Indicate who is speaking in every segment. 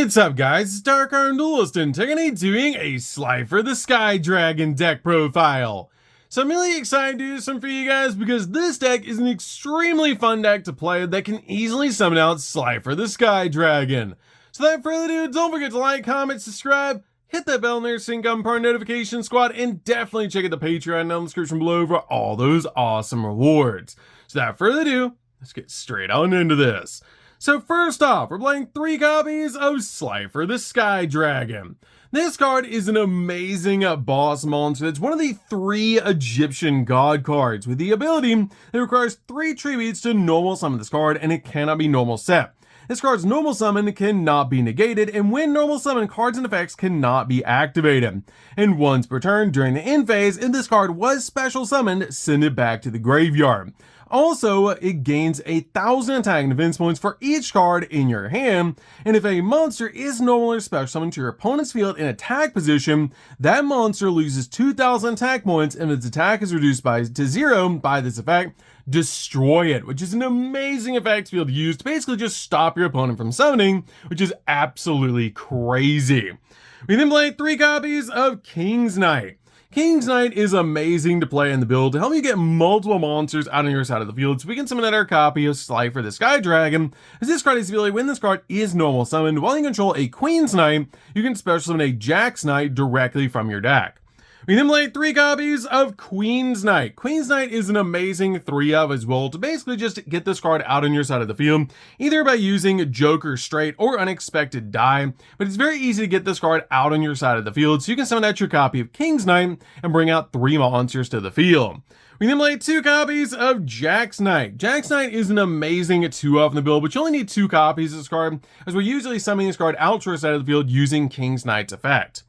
Speaker 1: What's up guys, it's Dark Arm Duelist and today doing a Slifer the Sky Dragon deck profile. So I'm really excited to do some for you guys because this deck is an extremely fun deck to play that can easily summon out Slifer the Sky Dragon. So without further ado, don't forget to like, comment, subscribe, hit that bell there so you can become part of the notification squad, and definitely check out the Patreon down in the description below for all those awesome rewards. So without further ado, let's get straight on into this. So first off, we're playing 3 copies of Slifer the Sky Dragon. This card is an amazing boss monster. It's one of the 3 Egyptian god cards with the ability that requires 3 tributes to normal summon this card, and it cannot be normal set. This card's normal summon cannot be negated, and when normal summon, cards and effects cannot be activated. And once per turn during the end phase, if this card was special summoned, send it back to the graveyard. Also, it gains 1,000 attack and defense points for each card in your hand, and if a monster is normal or special summoned to your opponent's field in attack position, that monster loses 2,000 attack points, and if its attack is reduced to 0 by this effect, destroy it, which is an amazing effect to be able to use to basically just stop your opponent from summoning, which is absolutely crazy. We then play 3 copies of King's Knight. King's Knight is amazing to play in the build to help you get multiple monsters out on your side of the field, so we can summon out our copy of Slifer the Sky Dragon, as this card is the ability when this card is normal summoned, while you control a Queen's Knight, you can special summon a Jack's Knight directly from your deck. We then play 3 copies of Queen's Knight. Queen's Knight is an amazing 3-of as well to basically just get this card out on your side of the field, either by using Joker Straight or Unexpected Die, but it's very easy to get this card out on your side of the field, so you can summon out your copy of King's Knight and bring out 3 monsters to the field. We then play 2 copies of Jack's Knight. Jack's Knight is an amazing 2-of in the build, but you only need 2 copies of this card, as we're usually summoning this card out to our side of the field using King's Knight's effect.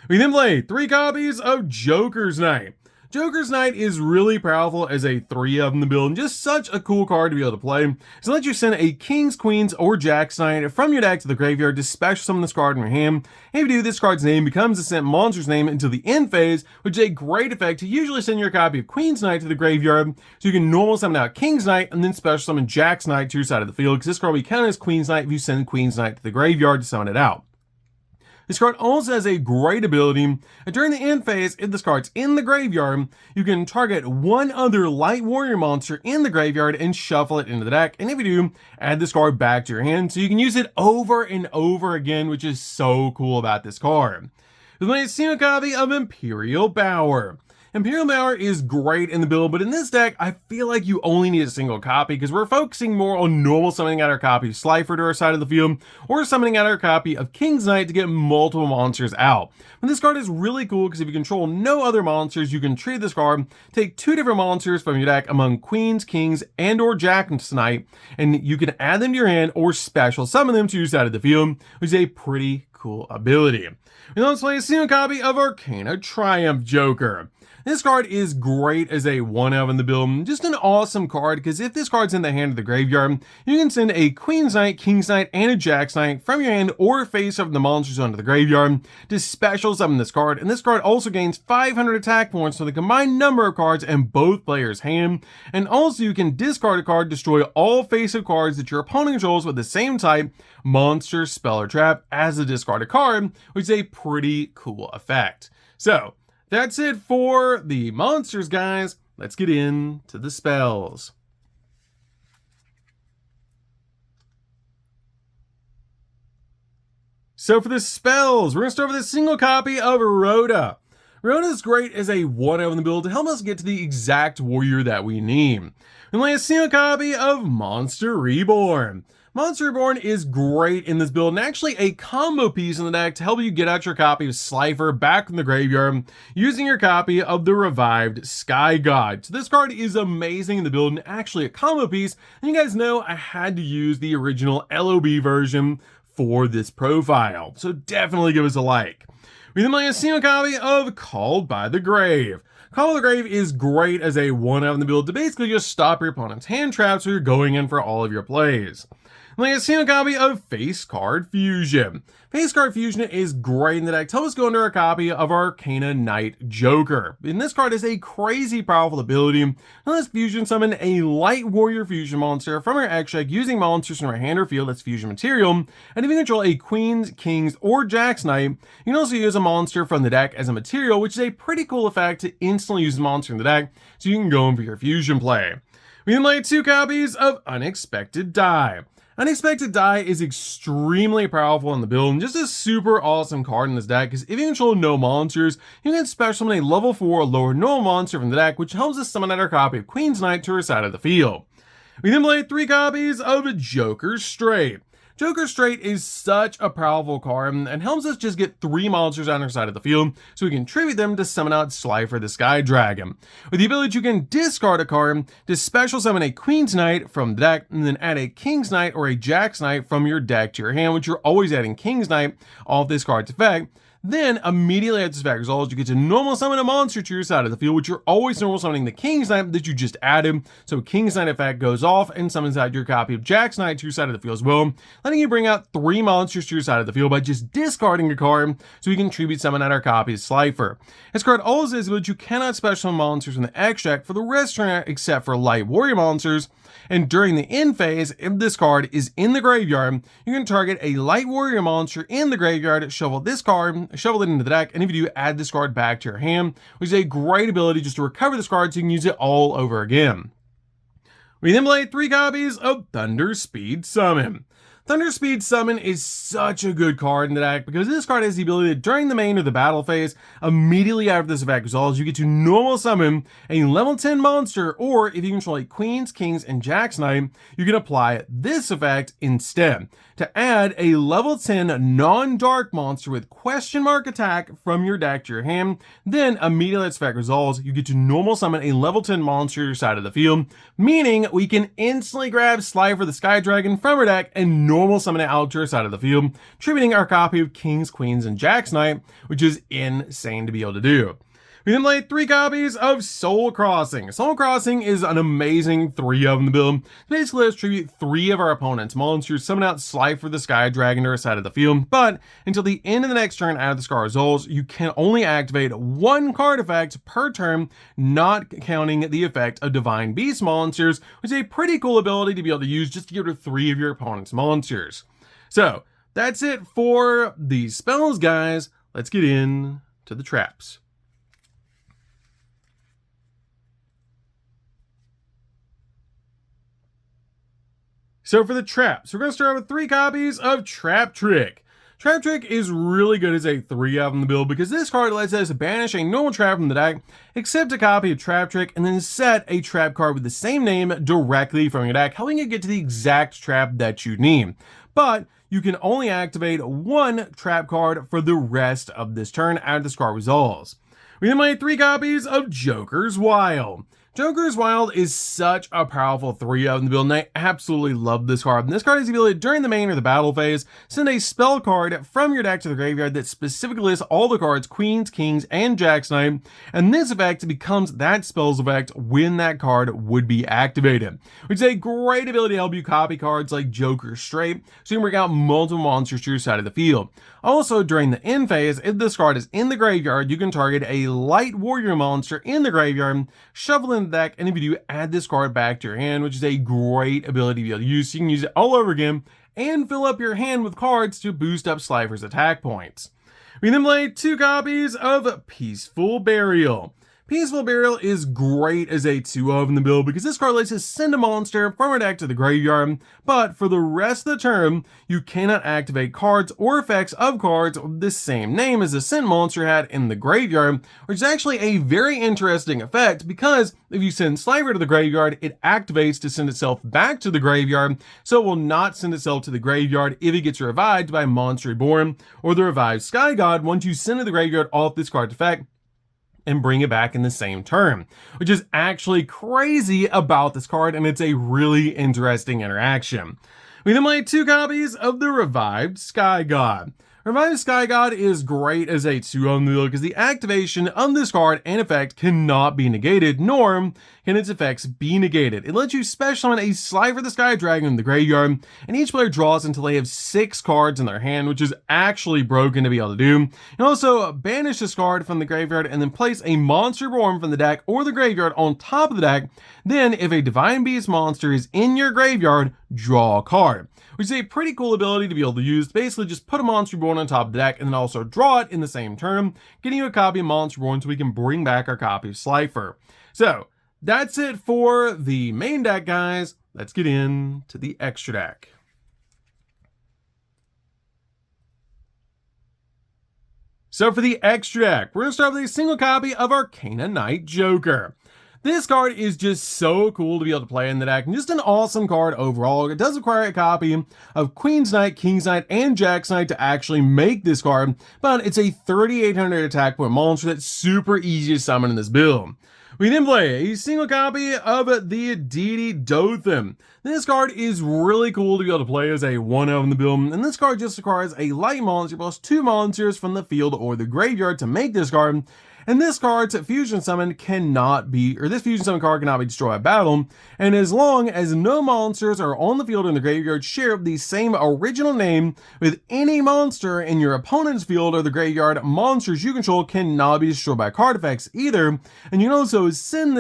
Speaker 1: We then play 3 copies of Joker's Knight. Joker's Knight is really powerful as a 3-of in the build, and just such a cool card to be able to play. So let you send a King's, Queen's, or Jack's Knight from your deck to the graveyard to special summon this card in your hand. And if you do, this card's name becomes the sent monster's name until the end phase, which is a great effect to usually send your copy of Queen's Knight to the graveyard, so you can normal summon out King's Knight and then special summon Jack's Knight to your side of the field, because this card will be counted as Queen's Knight if you send Queen's Knight to the graveyard to summon it out. This card also has a great ability, and during the end phase, if this card's in the graveyard, you can target one other Light Warrior monster in the graveyard and shuffle it into the deck, and if you do, add this card back to your hand, so you can use it over and over again, which is so cool about this card. There's my single copy of Imperial Bower. Imperial Bower is great in the build, but in this deck, I feel like you only need a single copy because we're focusing more on normal summoning out our copy of Slifer to our side of the field, or summoning out our copy of King's Knight to get multiple monsters out. And this card is really cool because if you control no other monsters, you can trade this card, take 2 different monsters from your deck among Queens, Kings, and or Jack's Knight, and you can add them to your hand or special summon them to your side of the field, which is a pretty cool ability. We then play a single copy of Arcana Triumph Joker. This card is great as a 1-of in the build, just an awesome card because if this card's in the hand of the graveyard, you can send a Queen's Knight, King's Knight, and a Jack's Knight from your hand or face up the monsters onto the graveyard to special summon this card, and this card also gains 500 attack points for the combined number of cards in both players' hand, and also you can discard a card, destroy all face-up cards that your opponent controls with the same type, monster, spell, or trap as a discarded card, which is a pretty cool effect. So, that's it for the monsters, guys. Let's get into the spells. So for the spells, we're going to start with a single copy of Rhoda. Rhoda is great as a 1-of in the build to help us get to the exact warrior that we need. We play a single copy of Monster Reborn. Monster Reborn is great in this build and actually a combo piece in the deck to help you get out your copy of Slifer back from the graveyard using your copy of the revived Sky God. So this card is amazing in the build and actually a combo piece, and you guys know I had to use the original LOB version for this profile, so definitely give us a like. We then play a single copy of Called by the Grave. Call of the Grave is great as a 1-of in the build to basically just stop your opponent's hand traps when you're going in for all of your plays. And like a single copy of Face Card Fusion. Face Card Fusion is great in the deck. Let's go into our copy of Arcana Knight Joker. And this card is a crazy powerful ability. Now let's fusion summon a Light Warrior Fusion monster from our X deck using monsters from our hand or field as fusion material. And if you control a Queens, Kings, or Jax Knight, you can also use a monster from the deck as a material, which is a pretty cool effect to instantly use a monster in the deck, so you can go in for your fusion play. We then play 2 copies of Unexpected Die. Unexpected Die is extremely powerful in the build and just a super awesome card in this deck because if you control no monsters, you can special summon a level 4 lower normal monster from the deck, which helps us summon another copy of Queen's Knight to our side of the field. We then play 3 copies of Joker Straight. Joker Straight is such a powerful card and helps us just get 3 monsters on our side of the field so we can tribute them to summon out Slifer the Sky Dragon. With the ability you can discard a card to special summon a Queen's Knight from the deck and then add a King's Knight or a Jax Knight from your deck to your hand, which you're always adding King's Knight off this card's effect. Then, immediately after this effect resolves, you get to normal summon a monster to your side of the field, which you're always normal summoning the King's Knight that you just added. So King's Knight effect goes off and summons out your copy of Jax Knight to your side of the field as well, letting you bring out 3 monsters to your side of the field by just discarding a card so you can tribute summon out our copy of Slifer. This card also says that you cannot special summon monsters from the X deck for the rest of the turn except for Light Warrior monsters. And during the end phase, if this card is in the graveyard, you can target a Light Warrior monster in the graveyard, shovel this card, shovel it into the deck, and if you do, add this card back to your hand, which is a great ability just to recover this card so you can use it all over again. We then play 3 copies of Thunder Speed Summon. Thunder Speed Summon is such a good card in the deck because this card has the ability that during the main or the battle phase, immediately after this effect resolves, you get to normal summon a level 10 monster, or if you control a Queens, Kings, and Jax Knight, you can apply this effect instead to add a level 10 non-dark monster with question mark attack from your deck to your hand. Then immediately as this effect resolves, you get to normal summon a level 10 monster to your side of the field, meaning we can instantly grab Slifer the Sky Dragon from our deck and normal summon it out to our side of the field, tributing our copy of Kings, Queens, and Jax Knight, which is insane to be able to do. We then play 3 copies of Soul Crossing. Soul Crossing is an amazing 3 of them to build. Basically, let's tribute 3 of our opponent's monsters, summon out Slifer the Sky Dragon to our side of the field, but until the end of the next turn out of the Scar resolves, you can only activate 1 card effect per turn, not counting the effect of Divine Beast monsters, which is a pretty cool ability to be able to use just to get rid of 3 of your opponent's monsters. So, that's it for the spells, guys. Let's get in to the traps. So for the traps, we're going to start with 3 copies of Trap Trick. Trap Trick is really good as a 3 of in the build because this card lets us banish a normal trap from the deck, accept a copy of Trap Trick, and then set a trap card with the same name directly from your deck, helping you get to the exact trap that you need. But you can only activate 1 trap card for the rest of this turn after this card resolves. We then play 3 copies of Joker's Wild. Joker's Wild is such a powerful 3 of in the build, and I absolutely love this card. And this card has the ability during the main or the battle phase, send a spell card from your deck to the graveyard that specifically lists all the cards Queens, Kings, and Jax Knight, and this effect becomes that spell's effect when that card would be activated, which is a great ability to help you copy cards like Joker Straight, so you can bring out multiple monsters to your side of the field. Also, during the end phase, if this card is in the graveyard, you can target a Light Warrior monster in the graveyard, shovel in the deck, and if you do, add this card back to your hand, which is a great ability to be able to use. So you can use it all over again and fill up your hand with cards to boost up Slifer's attack points. We then play 2 copies of Peaceful Burial. Peaceful Burial is great as a 2 of in the build because this card lets us send a monster from our deck to the graveyard, but for the rest of the turn, you cannot activate cards or effects of cards with the same name as the sent monster had in the graveyard, which is actually a very interesting effect because if you send Slifer to the graveyard, it activates to send itself back to the graveyard, so it will not send itself to the graveyard if it gets revived by Monster Reborn or the revived Sky God once you send to the graveyard off this card's effect and bring it back in the same turn, which is actually crazy about this card, and it's a really interesting interaction. We then play 2 copies of the Revived Sky God. Revive Sky God is great as a 2 on the wheel because the activation of this card and effect cannot be negated, nor can its effects be negated. It lets you special summon a Slifer the Sky Dragon in the graveyard, and each player draws until they have 6 cards in their hand, which is actually broken to be able to do. And also banish this card from the graveyard and then place a monster born from the deck or the graveyard on top of the deck. Then if a Divine Beast monster is in your graveyard, draw a card, which is a pretty cool ability to be able to use. Basically just put a Monster Reborn on top of the deck and then also draw it in the same turn, getting you a copy of Monster Reborn so we can bring back our copy of Slifer. So that's it for the main deck, guys. Let's get into the extra deck. So for the extra deck, we're going to start with a single copy of Arcana Knight Joker. This card is just so cool to be able to play in the deck, and just an awesome card overall. It does require a copy of Queen's Knight, King's Knight, and Jack's Knight to actually make this card, but it's a 3,800 attack point monster that's super easy to summon in this build. We then play a single copy of the Deity Dothan. This card is really cool to be able to play as a 1/0 in the build, and this card just requires a light monster plus 2 monsters from the field or the graveyard to make this card. And this card's fusion summon cannot be, or this fusion summon card cannot be destroyed by battle, and as long as no monsters are on the field or in the graveyard share the same original name with any monster in your opponent's field or the graveyard, monsters you control cannot be destroyed by card effects either. And you can also send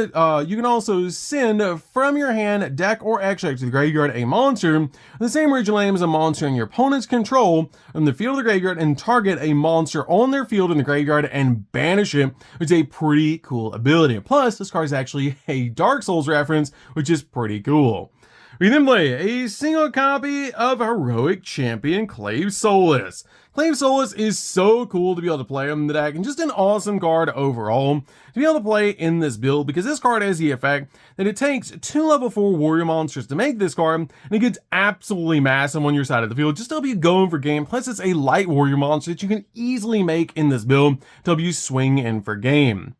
Speaker 1: from your hand, deck, or extract to the graveyard a monster with the same original name as a monster in your opponent's control from the field or the graveyard, and target a monster on their field in the graveyard and banish it, which is a pretty cool ability. Plus, this card is actually a Dark Souls reference, which is pretty cool. We then play a single copy of Heroic Champion Clave Solus. Clave Solus is so cool to be able to play in the deck, and just an awesome card overall to be able to play in this build, because this card has the effect that it takes 2 level 4 warrior monsters to make this card, and it gets absolutely massive on your side of the field just to help you go in for game. Plus, it's a light warrior monster that you can easily make in this build to help you swing in for game.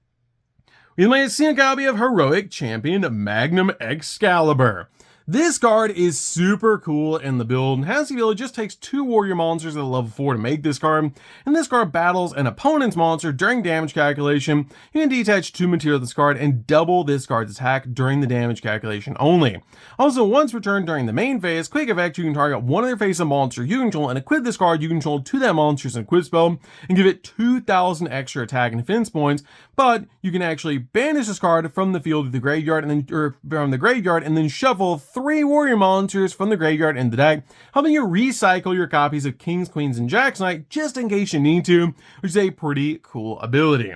Speaker 1: We then play a single copy of Heroic Champion Magnum Excalibur. This card is super cool in the build, and has the ability, just takes 2 warrior monsters at level 4 to make this card, and this card battles an opponent's monster during damage calculation. You can detach 2 material of this card and double this card's attack during the damage calculation only. Also, once returned during the main phase, quick effect, you can target one other face of monster you control and equip this card you control to that monster's equip spell and give it 2,000 extra attack and defense points, but you can actually banish this card from the field to the graveyard, and then shuffle 3 warrior monsters from the graveyard in the deck, helping you recycle your copies of Kings, Queens, and Jack's Knight just in case you need to, which is a pretty cool ability.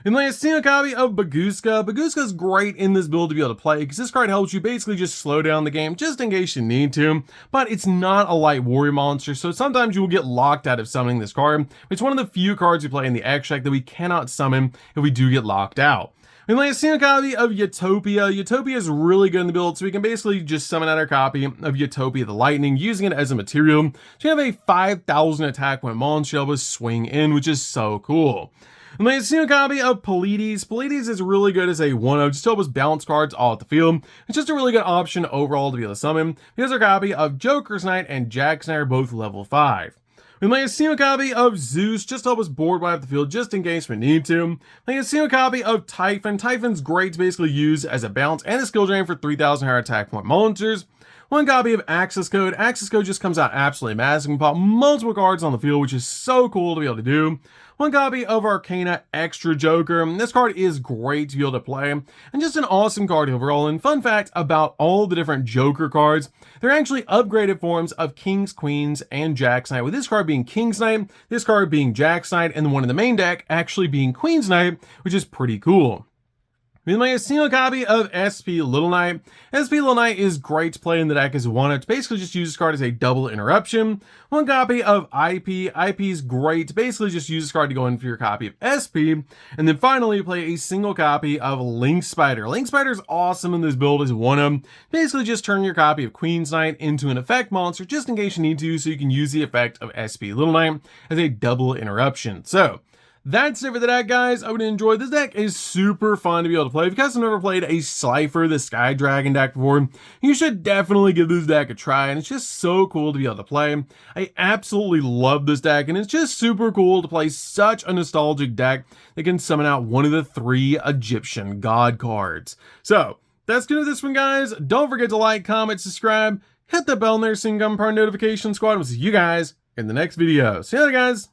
Speaker 1: And then a single copy of Bagooska. Bagooska is great in this build to be able to play, because this card helps you basically just slow down the game just in case you need to, but it's not a light warrior monster, so sometimes you will get locked out of summoning this card. It's one of the few cards we play in the extract that we cannot summon if we do get locked out. We play a single copy of Utopia. Utopia is really good in the build, so we can basically just summon out our copy of Utopia the Lightning, using it as a material. So you have a 5,000 attack point monster able to swing in, which is so cool. We play a single copy of Pleiades. Pleiades is really good as a 1/0, just to help us bounce cards off the field. It's just a really good option overall to be able to summon. Here's our copy of Joker's Knight and Jack's Knight are both level 5. We play a single copy of Zeus, just to help us board wipe the field just in case we need to. Play a single copy of Typhon. Typhon's great to basically use as a bounce and a skill drain for 3,000 higher attack point monsters. 1 copy of Access Code. Access Code just comes out absolutely massive. We can pop multiple cards on the field, which is so cool to be able to do. 1 copy of Arcana Extra Joker. This card is great to be able to play, and just an awesome card overall. And fun fact about all the different Joker cards, they're actually upgraded forms of Kings, Queens, and Jack's Knight, with this card being King's Knight, this card being Jack's Knight, and the one in the main deck actually being Queen's Knight, which is pretty cool. We play a single copy of SP Little Knight. SP Little Knight is great to play in the deck as a 1/0. To basically just use this card as a double interruption. 1 copy of IP. IP is great to basically just use this card to go in for your copy of SP. And then finally, play a single copy of Link Spider. Link Spider is awesome in this build as a 1/0. Basically just turn your copy of Queen's Knight into an effect monster just in case you need to, so you can use the effect of SP Little Knight as a double interruption. So That's it for the deck, guys. I would enjoy this deck. Is super fun to be able to play. If you guys have never played a Slifer the Sky Dragon deck before, you should definitely give this deck a try, and it's just so cool to be able to play. I absolutely love this deck, and it's just super cool to play such a nostalgic deck that can summon out one of the 3 Egyptian god cards. So that's gonna do this one, guys. Don't forget to like, comment, subscribe, hit the bell in there so you can become part of Notification Squad. We'll see you guys in the next video. See you later, guys.